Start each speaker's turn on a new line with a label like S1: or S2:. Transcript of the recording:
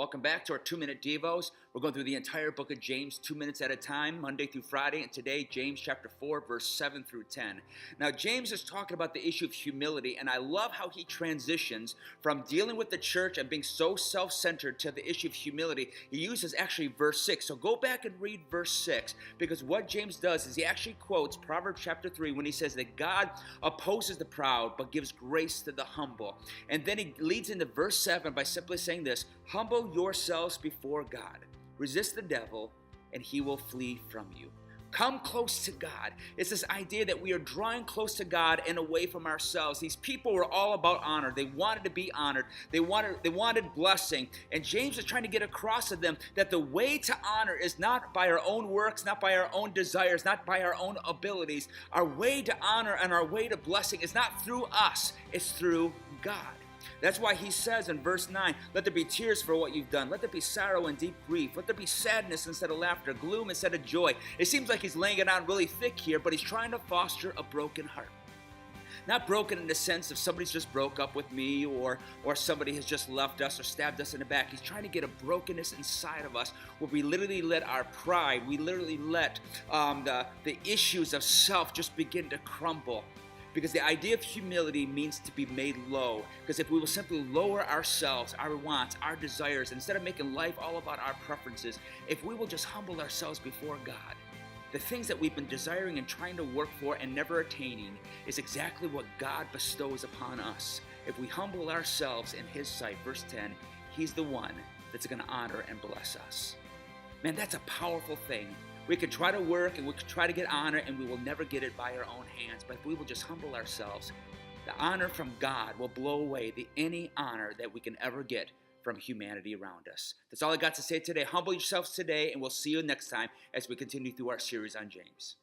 S1: Welcome back to our 2-minute Devos. We're going through the entire book of James 2 minutes at a time, Monday through Friday, and today, James chapter 4, verse 7 through 10. Now, James is talking about the issue of humility, and I love how he transitions from dealing with the church and being so self-centered to the issue of humility. He uses actually verse 6. So go back and read verse 6, because what James does is he actually quotes Proverbs chapter 3 when he says that God opposes the proud, but gives grace to the humble. And then he leads into verse 7 by simply saying this: humble yourselves before God. Resist the devil, and he will flee from you. Come close to God. It's this idea that we are drawing close to God and away from ourselves. These people were all about honor. They wanted to be honored. They wanted blessing. And James is trying to get across to them that the way to honor is not by our own works, not by our own desires, not by our own abilities. Our way to honor and our way to blessing is not through us. It's through God. That's why he says in verse 9, let there be tears for what you've done. Let there be sorrow and deep grief. Let there be sadness instead of laughter, gloom instead of joy. It seems like he's laying it on really thick here, but he's trying to foster a broken heart. Not broken in the sense of somebody's just broke up with me or somebody has just left us or stabbed us in the back. He's trying to get a brokenness inside of us where we literally let our pride, we literally let the issues of self just begin to crumble. Because the idea of humility means to be made low. Because if we will simply lower ourselves, our wants, our desires, instead of making life all about our preferences, if we will just humble ourselves before God, the things that we've been desiring and trying to work for and never attaining is exactly what God bestows upon us. If we humble ourselves in His sight, verse 10, He's the one that's going to honor and bless us. Man, that's a powerful thing. We could try to work and we could try to get honor, and we will never get it by our own hands. But if we will just humble ourselves, the honor from God will blow away any honor that we can ever get from humanity around us. That's all I got to say today. Humble yourselves today, and we'll see you next time as we continue through our series on James.